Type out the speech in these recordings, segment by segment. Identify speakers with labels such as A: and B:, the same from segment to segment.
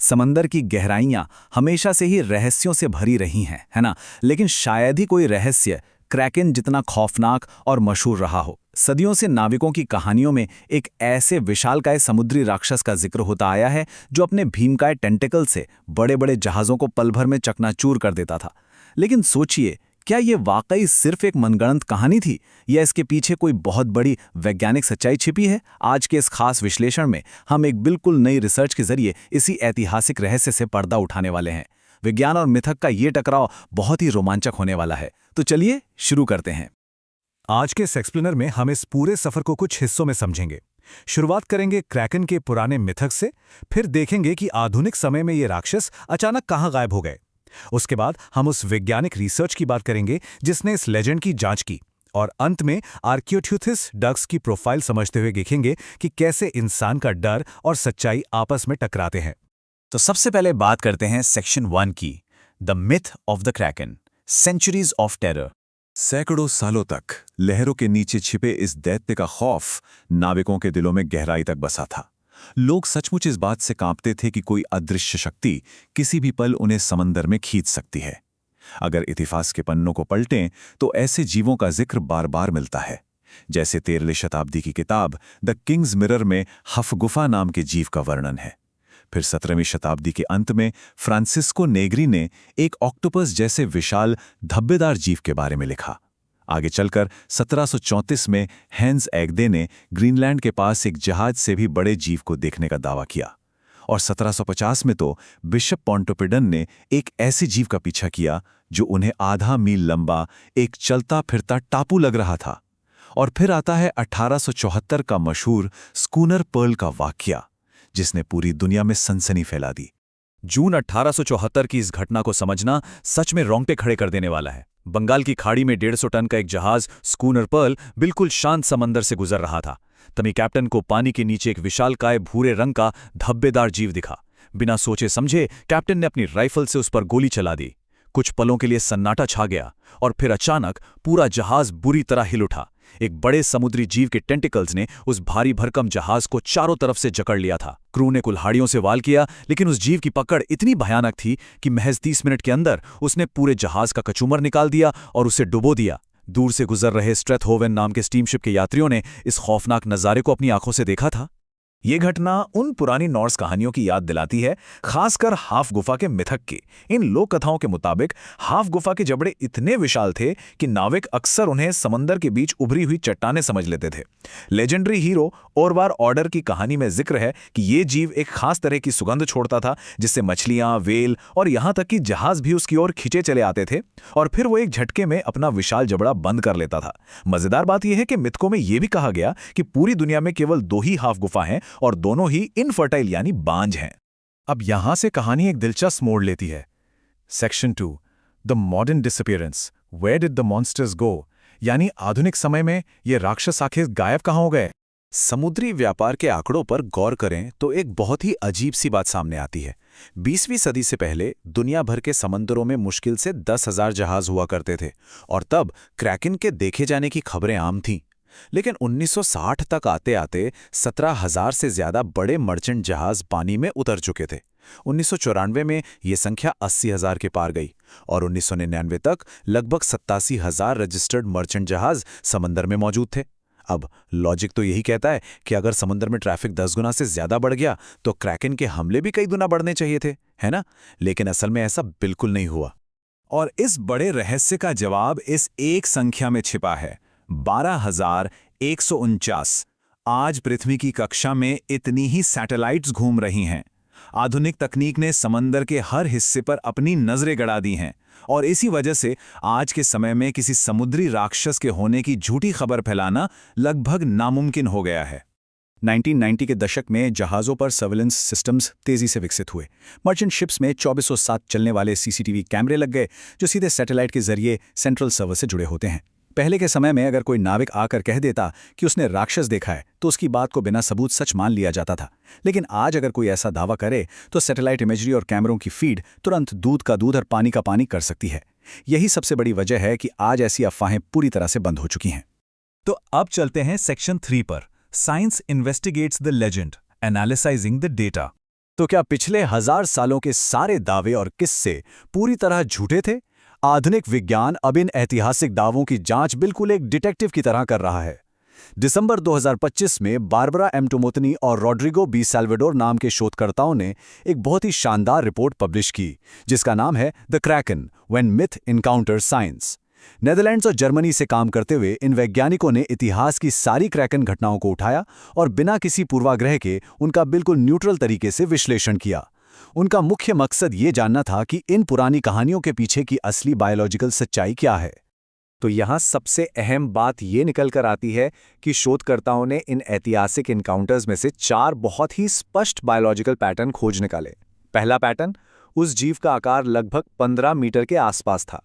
A: समंदर की गहराइयां हमेशा से ही रहस्यों से भरी रही हैं, है ना? लेकिन शायद ही कोई रहस्य क्रैकन जितना खौफनाक और मशहूर रहा हो। सदियों से नाविकों की कहानियों में एक ऐसे विशालकाय समुद्री राक्षस का जिक्र होता आया है जो अपने भीमकाय टेंटिकल से बड़े-बड़े जहाज़ों को पल भर में चकनाचूर कर देता था। लेकिन सोचिए, क्या ये वाकई सिर्फ एक मनगढ़ंत कहानी थी या इसके पीछे कोई बहुत बड़ी वैज्ञानिक सच्चाई छिपी है? आज के इस खास विश्लेषण में हम एक बिल्कुल नई रिसर्च के जरिए इसी ऐतिहासिक रहस्य से पर्दा उठाने वाले हैं। विज्ञान और मिथक का ये टकराव बहुत ही रोमांचक होने वाला है। तो चलिए शुरू करते हैं।
B: आज के इस एक्सप्लेनर में हम इस पूरे सफर को कुछ हिस्सों में समझेंगे। शुरुआत करेंगे क्रैकन के पुराने मिथक से, फिर देखेंगे कि आधुनिक समय में ये राक्षस अचानक कहाँ गायब हो गए। उसके बाद हम उस वैज्ञानिक रिसर्च की बात करेंगे जिसने इस लेजेंड की जांच की, और अंत में आर्कियोट्यूथिस डक्स की प्रोफाइल समझते हुए देखेंगे कि कैसे इंसान का डर और सच्चाई आपस में टकराते हैं।
A: तो सबसे पहले बात करते हैं सेक्शन 1 की, the myth of the kraken, centuries of terror.
C: सैकड़ों सालों तक लहरों के नीचे छिपे इस दैत्य का खौफ नाविकों के दिलों में गहराई तक बसा था। लोग सचमुच इस बात से कांपते थे कि कोई अदृश्य शक्ति किसी भी पल उन्हें समंदर में खींच सकती है। अगर इतिहास के पन्नों को पलटें तो ऐसे जीवों का जिक्र बार बार मिलता है, जैसे 13वीं शताब्दी की किताब द किंग्स मिरर में हफगुफा नाम के जीव का वर्णन है। फिर 17वीं शताब्दी के अंत में फ्रांसिस्को नेग्री ने एक ऑक्टोपस जैसे विशाल धब्बेदार जीव के बारे में लिखा। आगे चलकर 1734 में हैंस एग्दे ने ग्रीनलैंड के पास एक जहाज से भी बड़े जीव को देखने का दावा किया, और 1750 में तो बिशप पॉन्टोपिडन ने एक ऐसे जीव का पीछा किया जो उन्हें आधा मील लंबा एक चलता फिरता टापू लग रहा था। और फिर आता है 1874 का मशहूर स्कूनर पर्ल का वाकया, जिसने पूरी दुनिया में सनसनी फैला दी।
B: जून 1874 की इस घटना को समझना सच में रोंगटे खड़े कर देने वाला है। बंगाल की खाड़ी में 150 टन का एक जहाज स्कूनर पर्ल बिल्कुल शांत समंदर से गुजर रहा था। तभी कैप्टन को पानी के नीचे एक विशालकाय भूरे रंग का धब्बेदार जीव दिखा। बिना सोचे समझे कैप्टन ने अपनी राइफल से उस पर गोली चला दी। कुछ पलों के लिए सन्नाटा छा गया, और फिर अचानक पूरा जहाज बुरी तरह हिल उठा। एक बड़े समुद्री जीव के टेंटिकल्स ने उस भारी भरकम जहाज को चारों तरफ से जकड़ लिया था। क्रू ने कुल्हाड़ियों से वार किया, लेकिन उस जीव की पकड़ इतनी भयानक थी कि महज 30 मिनट के अंदर उसने पूरे जहाज का कचूमर निकाल दिया और उसे डुबो दिया। दूर से गुजर रहे स्ट्रेथहोवेन नाम के स्टीमशिप के यात्रियों ने इस खौफनाक नज़ारे को अपनी आंखों से देखा था।
A: ये घटना उन पुरानी नॉर्स कहानियों की याद दिलाती है, खासकर हाफ गुफा के मिथक की। इन लोक कथाओं के मुताबिक हाफ गुफा के जबड़े इतने विशाल थे कि नाविक अक्सर उन्हें समंदर के बीच उभरी हुई चट्टानें समझ लेते थे। लेजेंडरी हीरो ओरवार ऑर्डर की कहानी में जिक्र है कि ये जीव एक खास तरह की सुगंध छोड़ता था, जिससे मछलियां, वेल और यहां तक कि जहाज भी उसकी ओर खींचे चले आते थे, और फिर वो एक झटके में अपना विशाल जबड़ा बंद कर लेता था। मजेदार बात यह है कि मिथकों में यह भी कहा गया कि पूरी दुनिया में केवल 2 ही हाफ गुफा हैं और दोनों ही इनफर्टाइल यानी बांझ हैं।
B: अब यहां से कहानी एक दिलचस्प मोड़ लेती है। Section 2, the modern disappearance, where did the monsters go, यानी आधुनिक समय में ये राक्षस आखिर गायब कहां हो गए।
A: समुद्री व्यापार के आंकड़ों पर गौर करें तो एक बहुत ही अजीब सी बात सामने आती है। 20वीं सदी से पहले दुनिया भर के समंदरों में मुश्किल से 10,000 जहाज हुआ करते थे, और तब क्रैकन के देखे जाने की खबरें आम थीं। लेकिन 1960 तक आते आते 17,000 से ज्यादा बड़े मर्चेंट जहाज पानी में उतर चुके थे। 1994 में ये संख्या 80,000 के पार गई, और 1999 तक लगभग 87,000 रजिस्टर्ड मर्चेंट जहाज समंदर में मौजूद थे। अब लॉजिक तो यही कहता है कि अगर समंदर में ट्रैफिक 10 गुना से ज्यादा बढ़ गया तो क्रैकन के हमले भी कई गुना बढ़ने चाहिए थे, है ना? लेकिन असल में ऐसा बिल्कुल नहीं हुआ। और इस बड़े रहस्य का जवाब इस एक संख्या में छिपा है, 12,149। आज पृथ्वी की कक्षा में इतनी ही सैटेलाइट्स घूम रही हैं। आधुनिक तकनीक ने समंदर के हर हिस्से पर अपनी नजरें गड़ा दी हैं, और इसी वजह से आज के समय में किसी समुद्री राक्षस के होने की झूठी खबर फैलाना लगभग नामुमकिन हो गया है। 1990 के दशक में जहाज़ों पर सर्विलेंस सिस्टम्स तेज़ी से विकसित हुए। मर्चेंट शिप्स में 24/7 चलने वाले सीसीटीवी कैमरे लग गए, जो सीधे सैटेलाइट के जरिए सेंट्रल सर्वर से जुड़े होते हैं। पहले के समय में अगर कोई नाविक आकर कह देता कि उसने राक्षस देखा है तो उसकी बात को बिना सबूत सच मान लिया जाता था। लेकिन आज अगर कोई ऐसा दावा करे तो सैटेलाइट इमेजरी और कैमरों की फीड तुरंत दूध का दूध और पानी का पानी कर सकती है। यही सबसे बड़ी वजह है कि आज ऐसी अफवाहें पूरी तरह से बंद हो चुकी हैं।
B: तो अब चलते हैं सेक्शन 3 पर, science investigates the legend, analysing the data. तो क्या पिछले 1000 सालों के सारे दावे और किस्से पूरी तरह झूठे थे? आधुनिक विज्ञान अब इन ऐतिहासिक दावों की जांच बिल्कुल एक डिटेक्टिव की तरह कर रहा है। दिसंबर 2025 में बारबरा एम टोमोतनी और रॉड्रिगो बी सैल्वाडोर नाम के शोधकर्ताओं ने एक बहुत ही शानदार रिपोर्ट पब्लिश की, जिसका नाम है the Kraken when myth encounters science. Netherlands और जर्मनी से काम करते हुए इन वैज्ञानिकों ने इतिहास की सारी क्रैकन घटनाओं को उठाया और बिना किसी पूर्वाग्रह के उनका बिल्कुल न्यूट्रल तरीके से विश्लेषण किया। उनका मुख्य मकसद ये जानना था कि इन पुरानी कहानियों के पीछे की असली बायोलॉजिकल सच्चाई क्या है। तो यहाँ सबसे अहम बात ये निकल कर आती है कि शोधकर्ताओं ने इन ऐतिहासिक इनकाउंटर्स में से 4 बहुत ही स्पष्ट बायोलॉजिकल पैटर्न खोज निकाले। पहला पैटर्न, उस जीव का आकार लगभग 15 मीटर के आसपास था।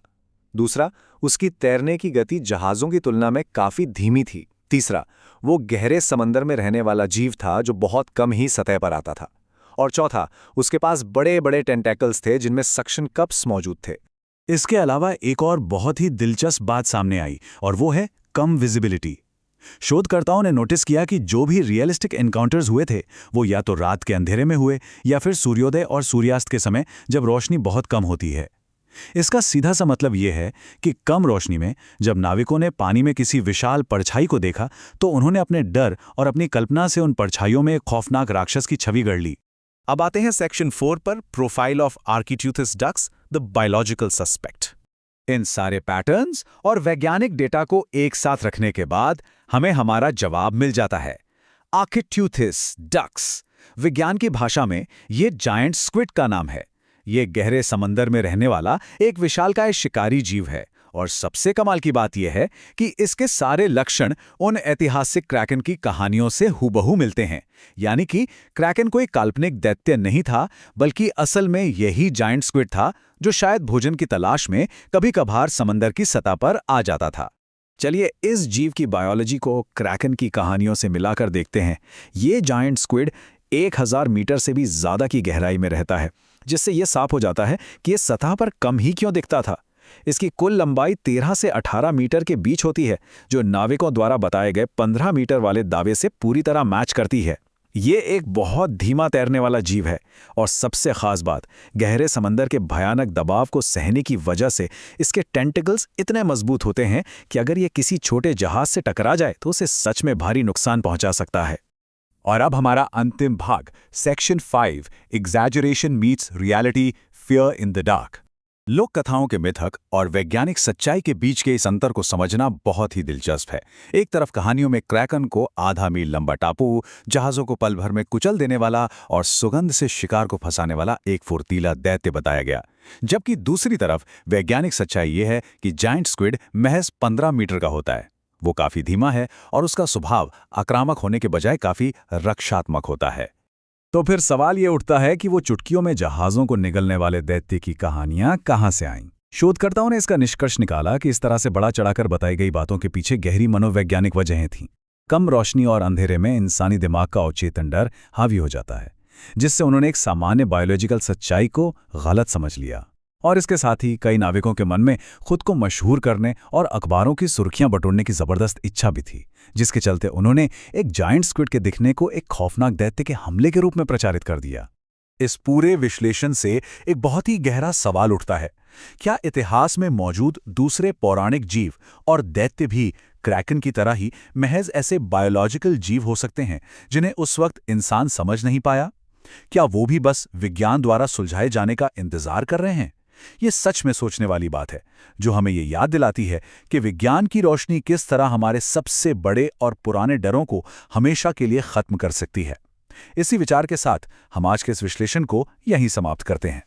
B: दूसरा, उसकी तैरने की गति जहाज़ों की तुलना में काफ़ी धीमी थी। तीसरा, वो गहरे समंदर में रहने वाला जीव था जो बहुत कम ही सतह पर आता था। और चौथा, उसके पास बड़े बड़े टेंटेकल्स थे जिनमें सक्शन कप्स मौजूद थे।
A: इसके अलावा एक और बहुत ही दिलचस्प बात सामने आई, और वो है कम विजिबिलिटी। शोधकर्ताओं ने नोटिस किया कि जो भी रियलिस्टिक एनकाउंटर्स हुए थे वो या तो रात के अंधेरे में हुए या फिर सूर्योदय और सूर्यास्त के समय जब रोशनी बहुत कम होती है। इसका सीधा सा मतलब ये है कि कम रोशनी में जब नाविकों ने पानी में किसी विशाल परछाई को देखा तो उन्होंने अपने डर और अपनी कल्पना से उन परछाइयों में एक खौफनाक राक्षस की छवि गढ़ ली।
B: अब आते हैं सेक्शन 4 पर, profile of Architeuthis dux, the biological suspect. इन सारे पैटर्न्स और वैज्ञानिक डेटा को एक साथ रखने के बाद हमें हमारा जवाब मिल जाता है। आर्कीट्यूथस डक्स, विज्ञान की भाषा में ये जायंट स्क्विड का नाम है। ये गहरे समंदर में रहने वाला एक विशालकाय शिकारी जीव है, और सबसे कमाल की बात यह है कि इसके सारे लक्षण उन ऐतिहासिक क्रैकन की कहानियों से हूबहू मिलते हैं। यानी कि क्रैकन कोई काल्पनिक दैत्य नहीं था, बल्कि असल में यही जायंट स्क्विड था जो शायद भोजन की तलाश में कभी-कभार समंदर की सतह पर आ जाता था। चलिए इस जीव की बायोलॉजी को क्रैकन की कहानियों से मिलाकर देखते हैं। ये जायंट स्क्विड 1000 मीटर से भी ज्यादा की गहराई में रहता है, जिससे यह साफ हो जाता है कि यह सतह पर कम ही क्यों दिखता था। इसकी कुल लंबाई 13 से 18 मीटर के बीच होती है, जो नाविकों द्वारा बताए गए 15 मीटर वाले दावे से पूरी तरह मैच करती है। ये एक बहुत धीमा तैरने वाला जीव है, और सबसे खास बात, गहरे समंदर के भयानक दबाव को सहने की वजह से इसके टेंटिकल्स इतने मजबूत होते हैं कि अगर ये किसी छोटे जहाज से टकरा जाए तो उसे सच में भारी नुकसान पहुंचा सकता है।
C: और अब हमारा अंतिम भाग, section 5, exaggeration meets reality, fear in the dark. लोक कथाओं के मिथक और वैज्ञानिक सच्चाई के बीच के इस अंतर को समझना बहुत ही दिलचस्प है। एक तरफ कहानियों में क्रैकन को आधा मील लंबा टापू, जहाज़ों को पल भर में कुचल देने वाला और सुगंध से शिकार को फंसाने वाला एक फुर्तीला दैत्य बताया गया, जबकि दूसरी तरफ वैज्ञानिक सच्चाई ये है कि जायंट स्क्विड महज 15 मीटर का होता है। वो काफी धीमा है और उसका स्वभाव आक्रामक होने के बजाय काफी रक्षात्मक होता है।
B: तो फिर सवाल ये उठता है कि वो चुटकियों में जहाज़ों को निगलने वाले दैत्य की कहानियां कहां से आईं? शोधकर्ताओं ने इसका निष्कर्ष निकाला कि इस तरह से बड़ा चढ़ाकर बताई गई बातों के पीछे गहरी मनोवैज्ञानिक वजहें थीं। कम रोशनी और अंधेरे में इंसानी दिमाग का अवचेतन डर हावी हो जाता है, जिससे उन्होंने एक सामान्य बायोलॉजिकल सच्चाई को गलत समझ लिया। और इसके साथ ही कई नाविकों के मन में खुद को मशहूर करने और अखबारों की सुर्खियां बटोरने की जबरदस्त इच्छा भी थी, जिसके चलते उन्होंने एक जायंट स्क्विड के दिखने को एक खौफनाक दैत्य के हमले के रूप में प्रचारित कर दिया।
A: इस पूरे विश्लेषण से एक बहुत ही गहरा सवाल उठता है, क्या इतिहास में मौजूद दूसरे पौराणिक जीव और दैत्य भी क्रैकन की तरह ही महज ऐसे बायोलॉजिकल जीव हो सकते हैं जिन्हें उस वक्त इंसान समझ नहीं पाया? क्या वो भी बस विज्ञान द्वारा सुलझाए जाने का इंतजार कर रहे हैं? ये सच में सोचने वाली बात है, जो हमें ये याद दिलाती है कि विज्ञान की रोशनी किस तरह हमारे सबसे बड़े और पुराने डरों को हमेशा के लिए खत्म कर सकती है। इसी विचार के साथ हम आज के इस विश्लेषण को यहीं समाप्त करते हैं।